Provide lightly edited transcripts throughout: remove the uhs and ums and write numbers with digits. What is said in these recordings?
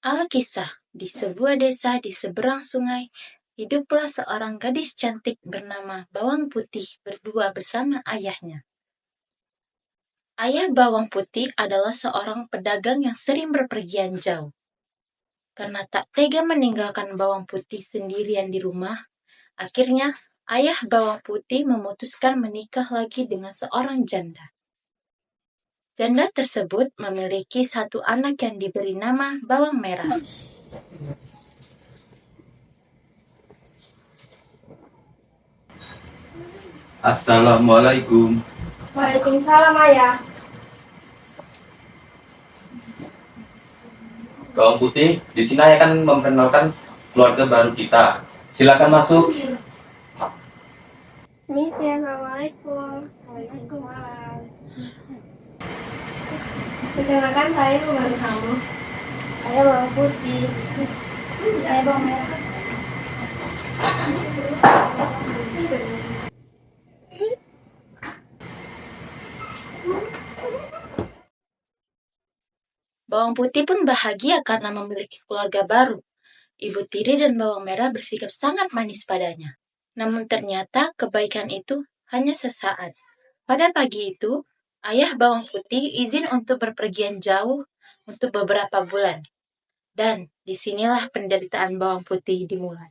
Alkisah, di sebuah desa di seberang sungai, hiduplah seorang gadis cantik bernama Bawang Putih berdua bersama ayahnya. Ayah Bawang Putih adalah seorang pedagang yang sering berpergian jauh. Karena tak tega meninggalkan Bawang Putih sendirian di rumah, akhirnya ayah Bawang Putih memutuskan menikah lagi dengan seorang janda. Janda tersebut memiliki satu anak yang diberi nama Bawang Merah. Assalamualaikum. Waalaikumsalam, Ayah. Bawang Putih, di sini saya akan memperkenalkan keluarga baru kita. Silakan masuk. Misi, Assalamualaikum. Waalaikumsalam. Perkenalkan, saya pembantu kamu. Saya Bawang Putih. Saya Bawang Merah. Bawang Putih pun bahagia karena memiliki keluarga baru. Ibu Tiri dan Bawang Merah bersikap sangat manis padanya. Namun ternyata kebaikan itu hanya sesaat. Pada pagi itu, ayah Bawang Putih izin untuk berpergian jauh untuk beberapa bulan. Dan disinilah penderitaan Bawang Putih dimulai.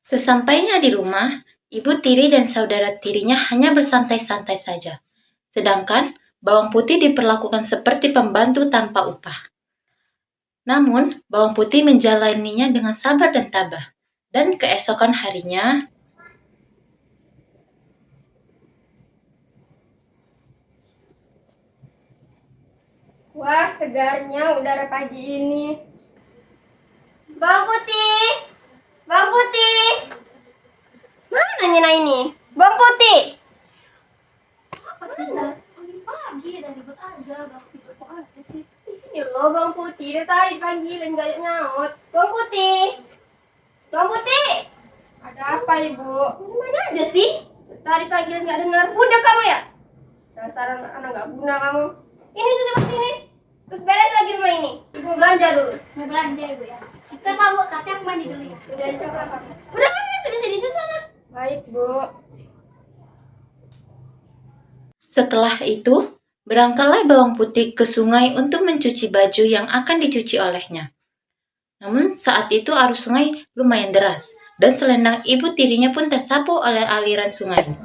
Sesampainya di rumah, Ibu Tiri dan saudara tirinya hanya bersantai-santai saja. Sedangkan Bawang Putih diperlakukan seperti pembantu tanpa upah. Namun, Bawang Putih menjalaninya dengan sabar dan tabah. Dan keesokan harinya, Wah, segarnya udara pagi ini. Bawang Putih! Bawang Putih! Mana Nyena ini? Bawang Putih! Apa sih, Nat? Pagi dari ribut aja, apa sih? Ya Allah, Bawang Putih. Dari tadi panggilan gak nyaut. Bawang Putih! Bawang Putih! Ada apa, Ibu? Mana aja sih? Tadi panggilan gak dengar. Udah kamu ya? Dasar anak gak guna kamu. Ini secepatnya ini. Terus beres lagi rumah ini. Ibu belanja dulu. Mau belanja Ibu ya? Kita kamu, tapi aku mandi dulu ya. Udah coba. Udah kan sini di sana. Baik, Bu. setelah itu, berangkatlah Bawang Putih ke sungai untuk mencuci baju yang akan dicuci olehnya. Namun saat itu arus sungai lumayan deras, dan selendang ibu tirinya pun tersapu oleh aliran sungai.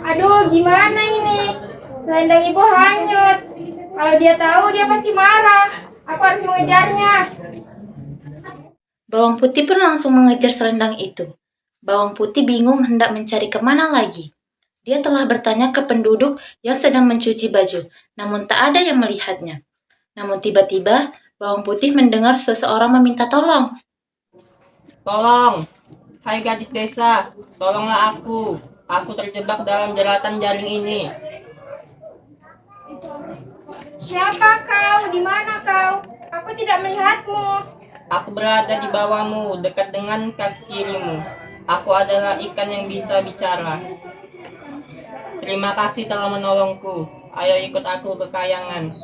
Aduh, gimana ini? Selendang Ibu hanyut. Kalau dia tahu, dia pasti marah. Aku harus mengejarnya. Bawang Putih pun langsung mengejar selendang itu. Bawang Putih bingung hendak mencari kemana lagi. Dia telah bertanya ke penduduk yang sedang mencuci baju, namun tak ada yang melihatnya. Namun tiba-tiba, Bawang putih mendengar seseorang meminta tolong. Tolong, hai gadis desa, tolonglah aku. Aku terjebak dalam jeratan jaring ini. Siapa kau? Di mana kau? Aku tidak melihatmu. Aku berada di bawahmu, dekat dengan kaki kirimu. Aku adalah ikan yang bisa bicara. Terima kasih telah menolongku. Ayo ikut aku ke kayangan.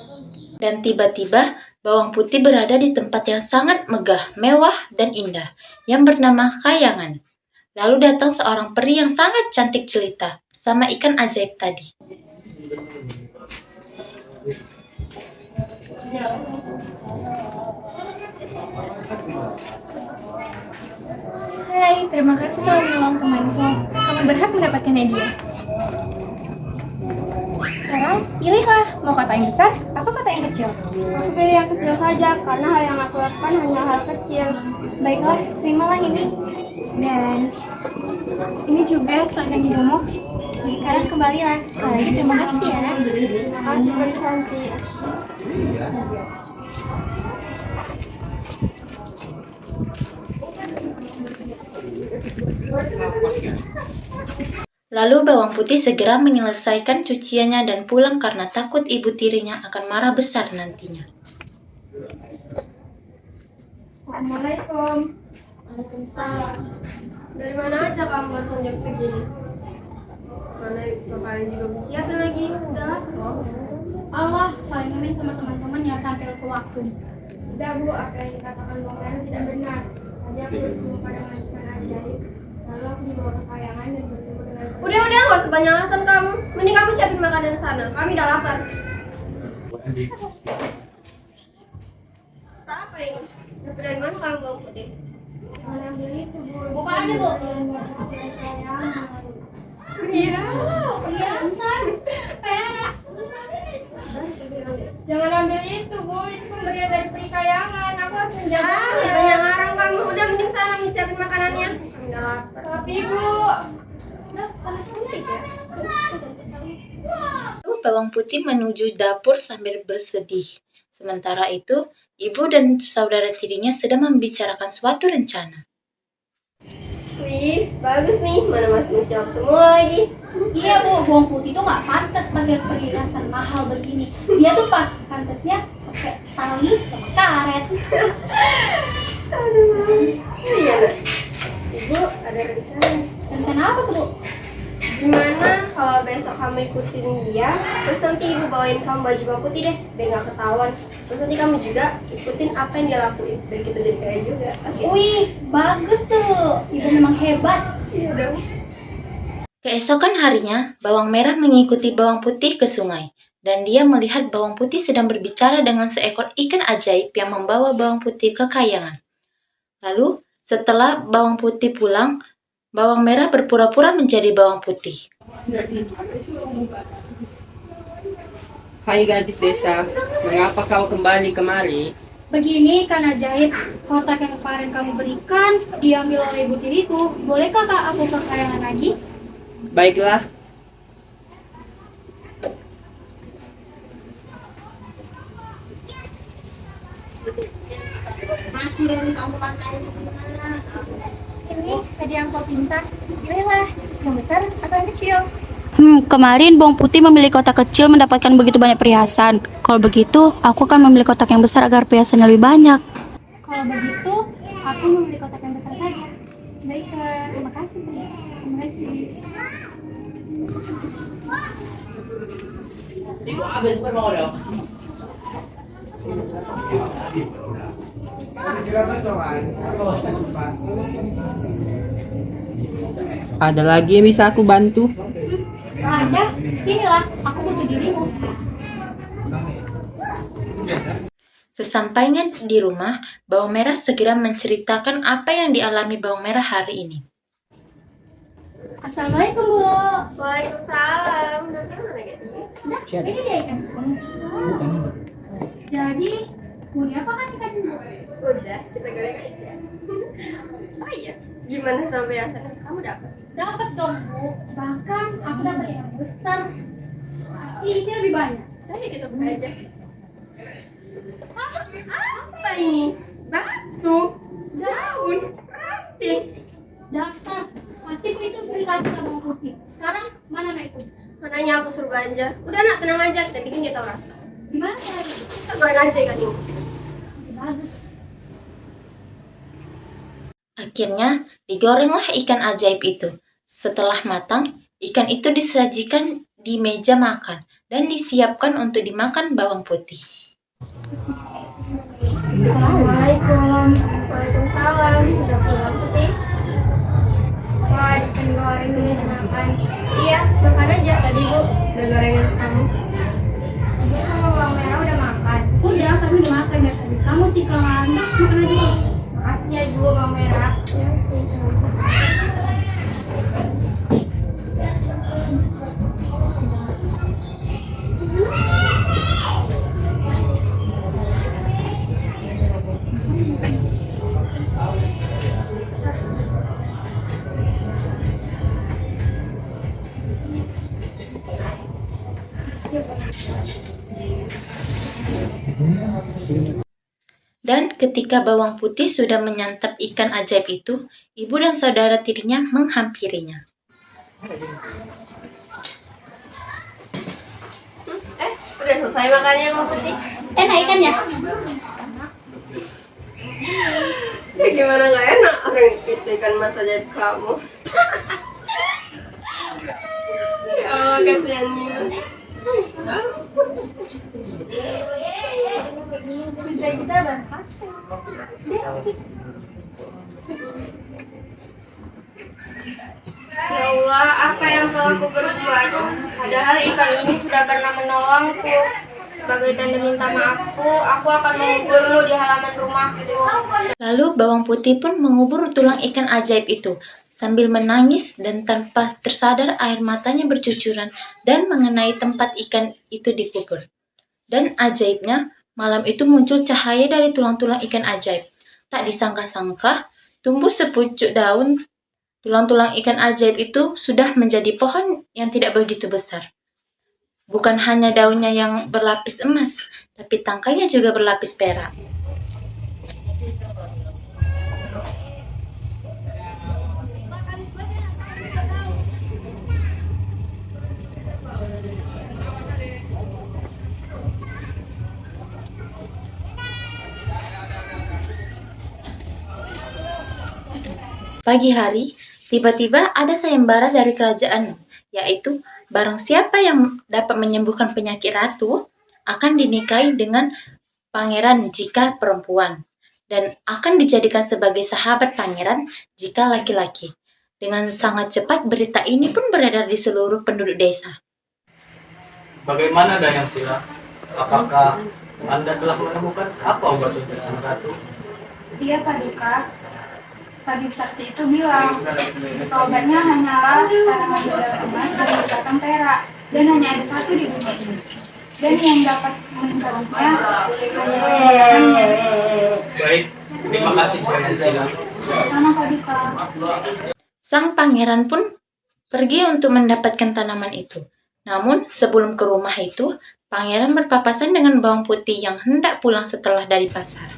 Dan tiba-tiba, bawang putih berada di tempat yang sangat megah, mewah, dan indah, yang bernama Kayangan. Lalu datang seorang peri yang sangat cantik jelita, sama ikan ajaib tadi. Hai, terima kasih telah menolong temanku. Kamu berhak mendapatkan hadiah. Sekarang pilihlah, mau kata yang besar atau kata yang kecil. Aku pilih yang kecil saja, karena hal yang aku lakukan hanya hal kecil. Baiklah, terimalah ini. Dan ini juga selendang hidungmu. Sekarang kembalilah. Sekali lagi terima kasih ya. Terima kasih, peri cantik. Lalu bawang putih segera menyelesaikan cuciannya dan pulang karena takut ibu tirinya akan marah besar nantinya. Assalamualaikum. Waalaikumsalam. Dari mana aja kamu baru jam segini? Mana makanan juga belum siap lagi. Udah lapar. Allah, paling main sama teman-teman ya sampai ke waktu. Tidak bu, apa yang dikatakan Bang Mero tidak benar. Tadi aku bertemu pada majikan ajaib. Lalu aku dibawa ke kayangan dan bertemu dengan. Udah, nggak usah banyak alasan kamu. Mending kamu siapin makanan di sana. Kami udah lapar. Apa ini? Dapat dari mana kamu bawang putih? Mana beli itu bu? Buka aja, Bu. Iya. Perhiasan. Perak. Jangan ambil itu bu, itu pemberian dari peri kayangan. Aku harus menjaganya. Iya. Banyak ngarang kamu. Udah mending sana siapin makanannya. Kami udah lapar. Tapi bu. Udah, sana cantik ya. Lalu bawang putih menuju dapur sambil bersedih. Sementara itu, ibu dan saudara tirinya sedang membicarakan suatu rencana. Wih, bagus nih. Mana masih menjawab semua lagi. Iya Bu, bawang putih tuh nggak pantas pakai perhiasan mahal begini. Dia tuh pantasnya pakai tali sama karet. Iya. Ibu ada rencana. Rencana apa tuh Bu? Gimana kalau besok kamu ikutin dia, terus nanti ibu bawain kamu baju bawang putih deh, biar nggak ketahuan. Terus nanti kamu juga ikutin apa yang dia lakuin, biar kita jadi kaya juga. Oke? Wih, bagus tuh. Ibu memang hebat. Iya dong. Keesokan harinya, bawang merah mengikuti bawang putih ke sungai, dan dia melihat bawang putih sedang berbicara dengan seekor ikan ajaib yang membawa bawang putih ke kayangan. Lalu, setelah bawang putih pulang, bawang merah berpura-pura menjadi bawang putih. Hai gadis desa, mengapa kau kembali kemari? Begini kan ajaib, kotak yang kemarin kamu berikan diambil oleh ibu tiriku. Bolehkah Kak aku ke kayangan lagi? Baiklah, Ini hadiah yang kau pinta. Pilihlah, yang besar atau yang kecil. Kemarin bawang putih memilih kotak kecil mendapatkan begitu banyak perhiasan. Kalau begitu, aku akan memilih kotak yang besar agar perhiasannya lebih banyak. Kalau begitu, aku membeli kotak yang besar saja. Baiklah, terima kasih. Terima kasih. ada lagi yang bisa aku bantu? Ada, sinilah. Aku butuh dirimu. Sesampainya di rumah, bawang merah segera menceritakan apa yang dialami bawang merah hari ini. Assalamualaikum Bu. Waalaikumsalam. Udah gimana gadis? Ini dia ikan sepung. Jadi, mau diapakan ikan Bu? Udah, kita goreng aja. Oh iya, gimana sampai rasanya kamu dapat? Dapat dong Bu. Bahkan aku dapat yang besar. Pasti isinya lebih banyak. Ayo kita buka aja. Hah? Apa ini? Batu, daun, ranting. Dasar, pasti itu beli kasih ke bawang putih. Sekarang mana nak itu? Mananya aku suruh belanja. Udah nak, tenang aja, kita bikin dia tahu rasa. Gimana caranya? Kita goreng aja ikan ini. Bagus. Akhirnya, digorenglah ikan ajaib itu. Setelah matang, ikan itu disajikan di meja makan dan disiapkan untuk dimakan bawang putih. Assalamualaikum. Waalaikumsalam. Udah pulang putih? Wah, ikan goreng ini makan. Iya, makan aja tadi Bu. Udah gorengan kamu. Ibu sama bawang merah udah makan. Udah, kami udah makan ya tadi. Kamu sih kalau anak makan aja. Makasih ya Ibu bawang merah. Ya, Dan ketika bawang putih sudah menyantap ikan ajaib itu, ibu dan saudara tirinya menghampirinya. udah selesai makannya bawang putih. Enak ikannya? Ya gimana nggak enak orang itu ikan mas ajaib kamu. Ya Allah, kasihannya. Kerja kita berpaksa. Ya Allah, apa yang telah aku berbuat? Padahal ikan ini sudah pernah menolongku. Sebagai tanda minta maafku, aku akan menguburmu di halaman rumahku. Lalu bawang putih pun mengubur tulang ikan ajaib itu sambil menangis dan tanpa tersadar air matanya bercucuran dan mengenai tempat ikan itu dikubur. Dan ajaibnya, malam itu muncul cahaya dari tulang-tulang ikan ajaib. Tak disangka-sangka, tumbuh sepucuk daun. Tulang-tulang ikan ajaib itu sudah menjadi pohon yang tidak begitu besar. Bukan hanya daunnya yang berlapis emas, tapi tangkainya juga berlapis perak. Pagi hari, tiba-tiba ada sayembara dari kerajaan, yaitu barang siapa yang dapat menyembuhkan penyakit ratu akan dinikahi dengan pangeran jika perempuan, dan akan dijadikan sebagai sahabat pangeran jika laki-laki. Dengan sangat cepat berita ini pun beredar di seluruh penduduk desa. Bagaimana Dayang Sila? Apakah Anda telah menemukan apa obat untuk sang ratu? Iya Paduka, tabib sakti itu bilang obatnya hanyalah tanaman berdaun emas dan berbatang perak, dan hanya ada satu di dunia ini. Dan yang dapat mencarinya hanya Baik, terima kasih Dayang Sila. sama Paduka. Sang pangeran pun pergi untuk mendapatkan tanaman itu. Namun, sebelum ke rumah itu, pangeran berpapasan dengan bawang putih yang hendak pulang setelah dari pasar.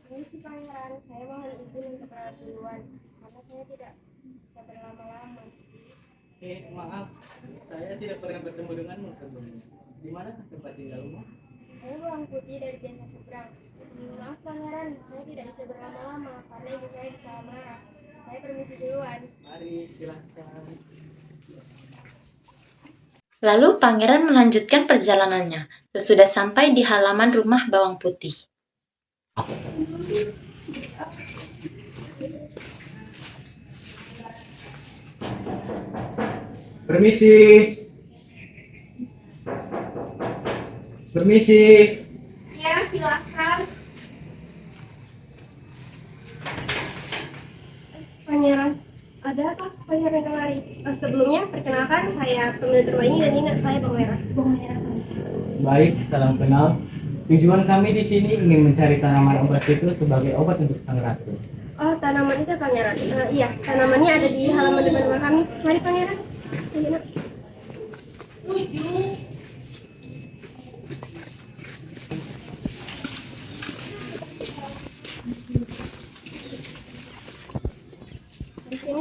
Permisi pangeran, saya mohon izin untuk berangkat duluan karena saya tidak bisa berlama-lama. Maaf, saya tidak pernah bertemu denganmu sebelumnya. Di manakah tempat tinggalmu? Saya bawang putih dari desa seberang. Maaf pangeran, saya tidak bisa berlama-lama karena ibu saya bisa marah. Saya permisi duluan. Mari, silahkan. Lalu pangeran melanjutkan perjalanannya sesudah sampai di halaman rumah bawang putih. Permisi. Permisi. Ya, silakan. Pangeran, ada apa pangeran kemari? Sebelumnya, perkenalkan saya pemilik rumah ini dan ini saya Bawang Merah. Bawang Merah. Baik, salam kenal. Tujuan kami di sini ingin mencari tanaman obat itu sebagai obat untuk sang ratu. Oh, tanaman itu pangeran. Iya, tanamannya ada di halaman depan rumah kami. Mari pangeran. Ayo, nak.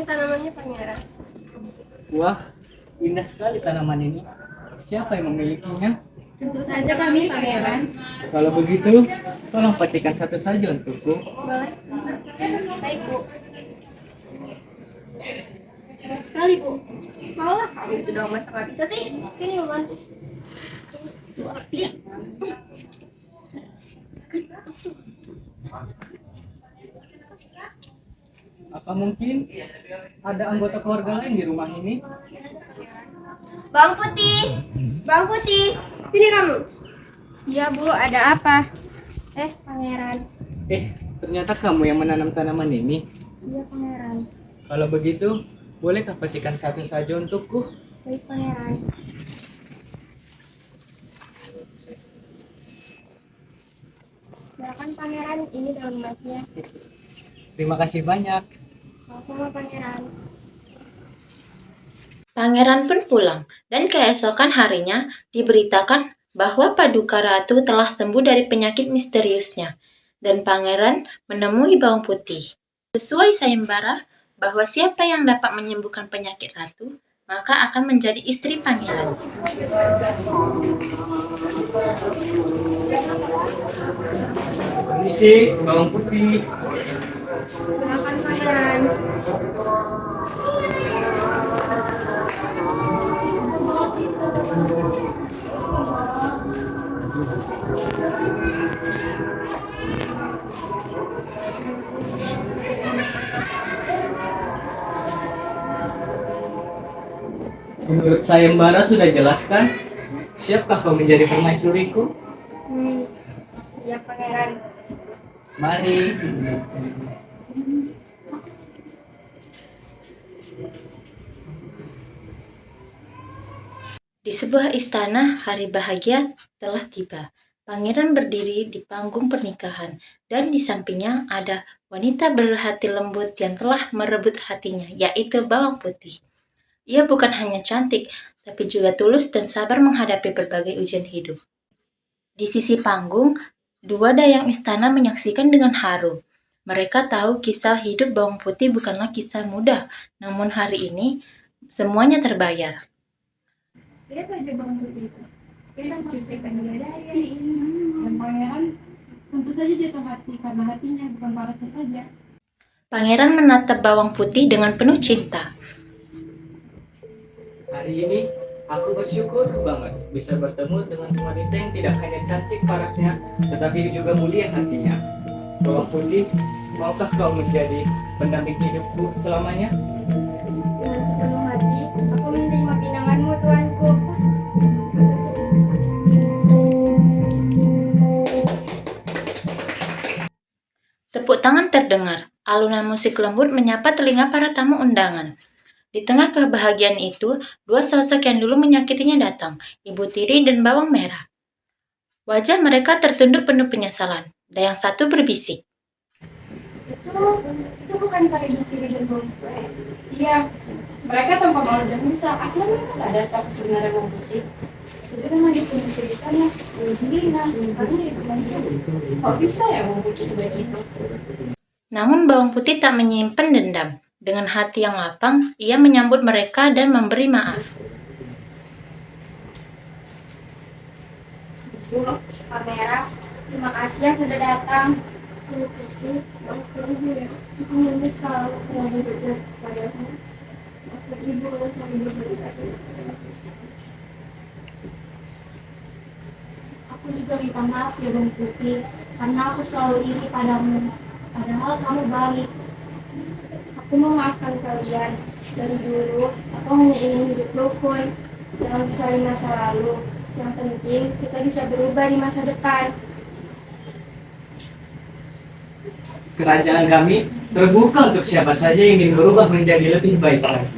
Ini tanamannya Pangeran. Wah, indah sekali tanaman ini. Siapa yang memilikinya? Tentu saja kami, Pangeran. Kalau begitu, tolong petikan satu saja untukku. Boleh? Baik, Bu. Baik sekali, Bu. Mau lah, kamu itu doang masa nggak bisa sih? Sini membantu. Apa mungkin ada anggota keluarga lain di rumah ini? Bang Putih, Bang Putih, sini kamu. Iya, Bu, ada apa? Pangeran. Ternyata kamu yang menanam tanaman ini. Iya, Pangeran. Kalau begitu, bolehkah petikan satu saja untukku? Baik, Pangeran. Silakan, Pangeran. Ini daun emasnya. Terima kasih banyak. Sama-sama, Pangeran. Pangeran pun pulang, dan keesokan harinya diberitakan bahwa Paduka Ratu telah sembuh dari penyakit misteriusnya, dan pangeran menemui Bawang Putih. Sesuai sayembara bahwa siapa yang dapat menyembuhkan penyakit ratu, maka akan menjadi istri pangeran. Permisi, Bawang Putih. Silakan, Pangeran. Menurut sayembara sudah jelaskan, siapkah kau menjadi permaisuriku? Ya, Pangeran. Mari. Di sebuah istana, hari bahagia telah tiba. Pangeran berdiri di panggung pernikahan, dan di sampingnya ada wanita berhati lembut yang telah merebut hatinya, yaitu Bawang Putih. Ia bukan hanya cantik, tapi juga tulus dan sabar menghadapi berbagai ujian hidup. Di sisi panggung, dua dayang istana menyaksikan dengan haru. Mereka tahu kisah hidup Bawang Putih bukanlah kisah mudah, namun hari ini semuanya terbayar. Lihat aja Bang Putih itu. Kita cuplikan bidadari. Dan pangeran tentu saja jatuh hati karena hatinya bukan parasnya saja. Pangeran menatap Bawang Putih dengan penuh cinta. Hari ini aku bersyukur banget bisa bertemu dengan wanita yang tidak hanya cantik parasnya, tetapi juga mulia hatinya. Bawang Putih, maukah kau menjadi pendamping hidupku selamanya? Dengan sepenuh hati, aku menerima pinanganmu, Tuanku. Tepuk tangan terdengar. Alunan musik lembut menyapa telinga para tamu undangan. Di tengah kebahagiaan itu, dua sosok yang dulu menyakitinya datang, Ibu Tiri dan Bawang Merah. Wajah mereka tertunduk penuh penyesalan, dan yang satu berbisik. Itu bukan para Ibu Tiri dan Bawang Putih. Iya, mereka tanpa malu dan menyesal. Akhirnya mereka sadar siapa sebenarnya Bawang Putih. Jadi memang dia punya ceritanya, Lina, sekarang jadi permaisuri. Kok bisa ya Bawang Putih sebaik itu? Namun Bawang Putih tak menyimpan dendam. Dengan hati yang lapang, ia menyambut mereka dan memberi maaf. Bu, Pak Merah, terima kasih yang sudah datang. Aku menyesal telah berbuat padamu. Aku ibu selalu berbuat. Aku juga minta maaf ya Bang Putih, karena aku selalu iri padamu. Padahal kamu baik. Aku memaafkan kalian. Dari dulu, aku hanya ingin hidup rukun. Jangan sesali masa lalu. Yang penting, kita bisa berubah di masa depan. Kerajaan kami terbuka untuk siapa saja yang ingin berubah menjadi lebih baik lagi.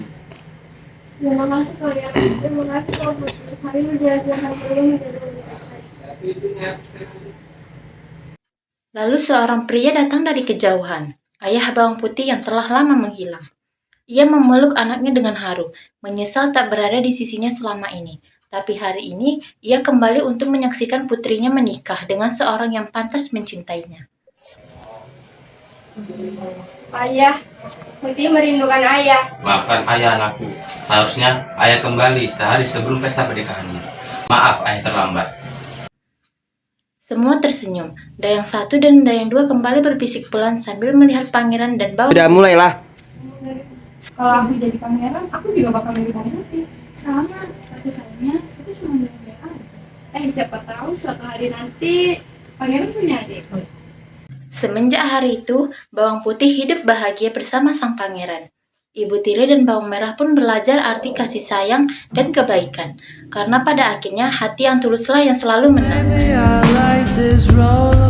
Terima kasih kalian. Terima kasih Pak Putri. Hari menjelajakan kalian menjadi lebih baik. Lalu seorang pria datang dari kejauhan, ayah Bawang Putih yang telah lama menghilang. Ia memeluk anaknya dengan haru, menyesal tak berada di sisinya selama ini. Tapi hari ini, ia kembali untuk menyaksikan putrinya menikah dengan seorang yang pantas mencintainya. Ayah, Putih merindukan ayah. Maafkan ayah anakku. Seharusnya ayah kembali sehari sebelum pesta pernikahanmu. Maaf ayah terlambat. Semua tersenyum. Dayang 1 dan Dayang 2 kembali berbisik pelan sambil melihat pangeran dan bawang. Sudah mulailah. Kalau aku jadi pangeran, aku juga bakal milih bawang putih. Sama, tapi sayangnya itu cuma dia aja. Siapa tahu suatu hari nanti pangeran punya adik. Semenjak hari itu, Bawang Putih hidup bahagia bersama sang pangeran. Ibu Tiri dan Bawang Merah pun belajar arti kasih sayang dan kebaikan. Karena pada akhirnya hati yang tuluslah yang selalu menang. Maybe I like this role